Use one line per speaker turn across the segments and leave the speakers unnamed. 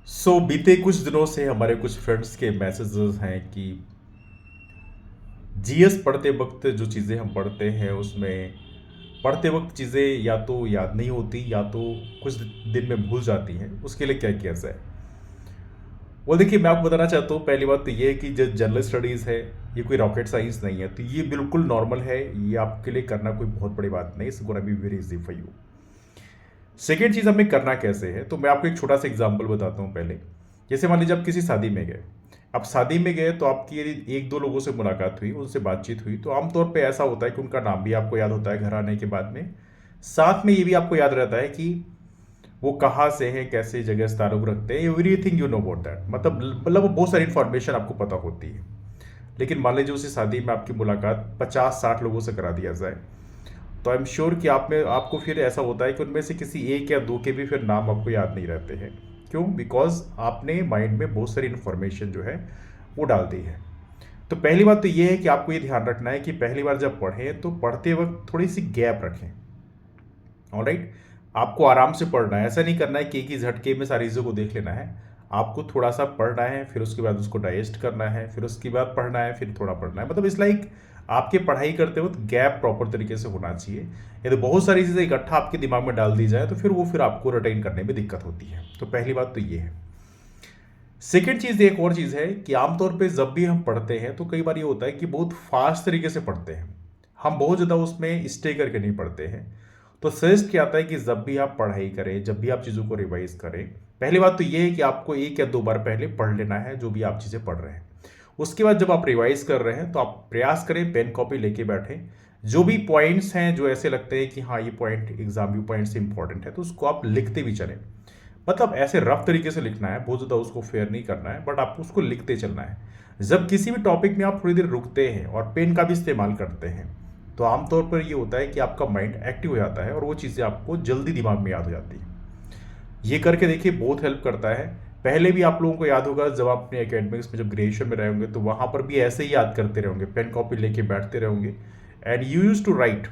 बीते कुछ दिनों से हमारे कुछ फ्रेंड्स के मैसेजेस हैं कि जीएस पढ़ते वक्त जो चीज़ें हम पढ़ते हैं उसमें पढ़ते वक्त चीज़ें या तो याद नहीं होती या तो कुछ दिन में भूल जाती हैं। उसके लिए क्या किया जाए? वो देखिए, मैं आपको बताना चाहता हूँ, पहली बात तो ये है कि जो जनरल स्टडीज़ है, ये कोई रॉकेट साइंस नहीं है, तो ये बिल्कुल नॉर्मल है। ये आपके लिए करना कोई बहुत बड़ी बात नहीं, it's gonna be very easy for you. Second चीज़ हमें करना कैसे है, तो मैं आपको एक छोटा सा एग्जाम्पल बताता हूँ पहले। जैसे मान लीजिए आप किसी शादी में गए। अब शादी में गए तो आपकी यदि एक दो लोगों से मुलाकात हुई, उनसे बातचीत हुई, तो आमतौर पे ऐसा होता है कि उनका नाम भी आपको याद होता है घर आने के बाद में। साथ में ये भी आपको याद रहता है कि वो कहाँ से हैं, कैसे जगह से ताल्लुक रखते हैं, everything you know about that. मतलब बहुत सारी इन्फॉर्मेशन आपको पता होती है। लेकिन मान लीजिए उसी शादी में आपकी मुलाकात 50-60 लोगों से करा दिया जाए, तो आई एम श्योर कि आप में आपको फिर ऐसा होता है कि उनमें से किसी एक या दो के भी फिर नाम आपको याद नहीं रहते हैं। क्यों? बिकॉज आपने माइंड में बहुत सारी इन्फॉर्मेशन जो है वो डाल दी है। तो पहली बात तो ये है कि आपको ये ध्यान रखना है कि पहली बार जब पढ़ें तो पढ़ते वक्त थोड़ी सी गैप रखें। ऑलराइट, आपको आराम से पढ़ना है, ऐसा नहीं करना है कि एक ही झटके में सारी चीज़ों को देख लेना है। आपको थोड़ा सा पढ़ना है, फिर उसके बाद उसको डाइजेस्ट करना है, फिर उसके बाद पढ़ना है, फिर थोड़ा पढ़ना है। मतलब इस लाइक आपके पढ़ाई करते वक्त गैप प्रॉपर तरीके से होना चाहिए। यदि बहुत सारी चीज़ें इकट्ठा आपके दिमाग में डाल दी जाए तो फिर आपको रिटेन करने में दिक्कत होती है। तो पहली बात तो ये है। सेकेंड चीज़, एक और चीज़ है कि आमतौर पे जब भी हम पढ़ते हैं तो कई बार ये होता है कि बहुत फास्ट तरीके से पढ़ते हैं। हम बहुत ज़्यादा उसमें स्टे करके नहीं पढ़ते हैं। तो सजेस्ट किया जाता है कि जब भी आप पढ़ाई करें, जब भी आप चीज़ों को रिवाइज करें, पहली बात तो ये है कि आपको एक या दो बार पहले पढ़ लेना है जो भी आप चीज़ें पढ़ रहे हैं। उसके बाद जब आप रिवाइज कर रहे हैं तो आप प्रयास करें पेन कॉपी लेके बैठें। जो भी पॉइंट्स हैं जो ऐसे लगते हैं कि हाँ ये पॉइंट एग्जाम व्यू पॉइंट से इंपॉर्टेंट है, तो उसको आप लिखते भी चलें। मतलब ऐसे रफ तरीके से लिखना है, बहुत ज़्यादा उसको फेयर नहीं करना है, बट आपको उसको लिखते चलना है। जब किसी भी टॉपिक में आप थोड़ी देर रुकते हैं और पेन का भी इस्तेमाल करते हैं, तो आमतौर पर ये होता है कि आपका माइंड एक्टिव हो जाता है और वो चीज़ें आपको जल्दी दिमाग में याद हो जाती हैं। ये करके देखिए, बहुत हेल्प करता है। पहले भी आप लोगों को याद होगा, जब आप अपने एकेडमिक्स में जब ग्रेजुएशन में रहे होंगे तो वहाँ पर भी ऐसे ही याद करते रहोगे, पेन कॉपी लेके बैठते रहोगे and you use to write.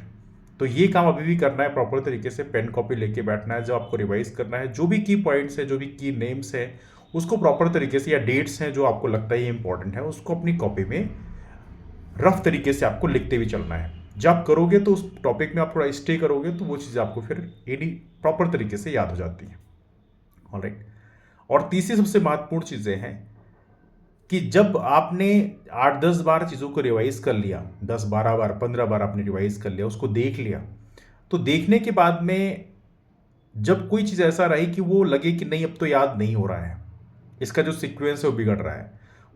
तो ये काम अभी भी करना है, प्रॉपर तरीके से पेन कॉपी लेके बैठना है। जब आपको रिवाइज करना है, जो भी की पॉइंट्स हैं, जो भी की नेम्स हैं, उसको प्रॉपर तरीके से, या डेट्स हैं जो आपको लगता है ये इंपॉर्टेंट है, उसको अपनी कॉपी में रफ तरीके से आपको लिखते भी चलना है। जब आप करोगे तो उस टॉपिक में आप थोड़ा स्टे करोगे तो वो चीज़ें आपको फिर एडी प्रॉपर तरीके से याद हो जाती हैं। ऑलराइट। और तीसरी सबसे महत्वपूर्ण चीज़ें हैं कि जब आपने 8-10 बार चीज़ों को रिवाइज कर लिया, 10-12 बार 15 बार आपने रिवाइज कर लिया, उसको देख लिया, तो देखने के बाद में जब कोई चीज़ ऐसा रही कि वो लगे कि नहीं अब तो याद नहीं हो रहा है, इसका जो सीक्वेंस है वो बिगड़ रहा है,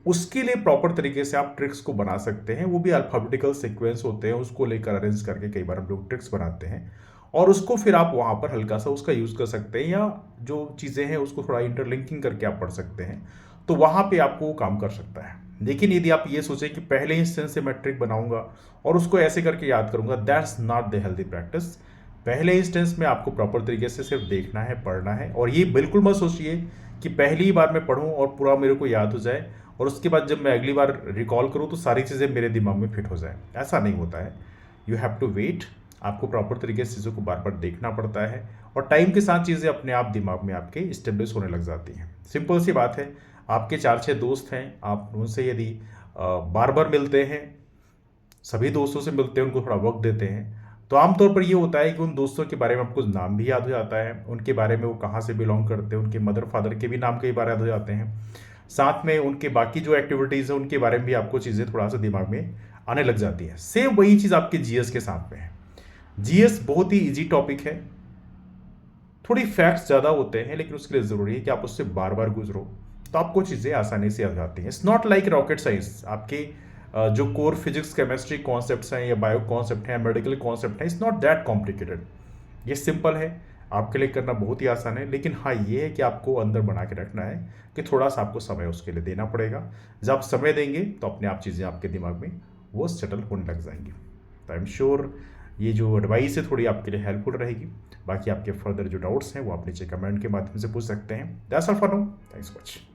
उसके लिए प्रॉपर तरीके से आप ट्रिक्स को बना सकते हैं। वो भी अल्फाबेटिकल सीक्वेंस होते हैं, उसको लेकर अरेंज करके कई बार हम लोग ट्रिक्स बनाते हैं और उसको फिर आप वहाँ पर हल्का सा उसका यूज़ कर सकते हैं, या जो चीज़ें हैं उसको थोड़ा इंटरलिंकिंग करके आप पढ़ सकते हैं। तो वहाँ पे आपको वो काम कर सकता है। लेकिन यदि आप ये सोचें कि पहले इंस्टेंस से मैं ट्रिक बनाऊंगा और उसको ऐसे करके याद करूंगा, that's not the healthy practice. पहले इंस्टेंस में आपको प्रॉपर तरीके से सिर्फ देखना है, पढ़ना है, और ये बिल्कुल मत सोचिए कि पहली ही बार मैं पढ़ूं और पूरा मेरे को याद हो जाए और उसके बाद जब मैं अगली बार रिकॉल करूं तो सारी चीज़ें मेरे दिमाग में फिट हो जाए। ऐसा नहीं होता है। You have to wait. आपको प्रॉपर तरीके से चीज़ों को बार बार देखना पड़ता है और टाइम के साथ चीज़ें अपने आप दिमाग में आपके स्टेब्लिश होने लग जाती हैं। सिंपल सी बात है। आपके 4-6 दोस्त हैं, आप उनसे यदि बार बार मिलते हैं, सभी दोस्तों से मिलते हैं, उनको थोड़ा वक्त देते हैं, तो आमतौर पर ये होता है कि उन दोस्तों के बारे में आपको नाम भी याद हो जाता है, उनके बारे में वो कहाँ से बिलोंग करते हैं, उनके मदर फादर के भी नाम कई बार याद हो जाते हैं। साथ में उनके बाकी जो एक्टिविटीज़ है उनके बारे में भी आपको चीज़ें थोड़ा सा दिमाग में आने लग जाती है। सेम वही चीज़ आपके जीएस के साथ में है। जीएस बहुत ही इजी टॉपिक है, थोड़ी फैक्ट्स ज़्यादा होते हैं, लेकिन उसके लिए ज़रूरी है कि आप उससे बार बार गुजरो, तो आपको चीज़ें आसानी से आ जाती हैं। It's not like rocket science. आपके जो कोर फिजिक्स केमिस्ट्री कॉन्सेप्ट्स हैं या बायो कॉन्सेप्ट हैं, मेडिकल कॉन्सेप्ट हैं, इट्स नॉट दैट कॉम्प्लिकेटेड। ये सिंपल है, आपके लिए करना बहुत ही आसान है। लेकिन हाँ, ये है कि आपको अंदर बना के रखना है कि थोड़ा सा आपको समय उसके लिए देना पड़ेगा। जब आप समय देंगे तो अपने आप चीज़ें आपके दिमाग में वो सेटल होने लग जाएंगी। तो आई एम श्योर ये जो एडवाइस है थोड़ी आपके लिए हेल्पफुल रहेगी। बाकी आपके फर्दर जो डाउट्स हैं वो आप नीचे कमेंट के माध्यम से पूछ सकते हैं। That's all for now, thanks so much.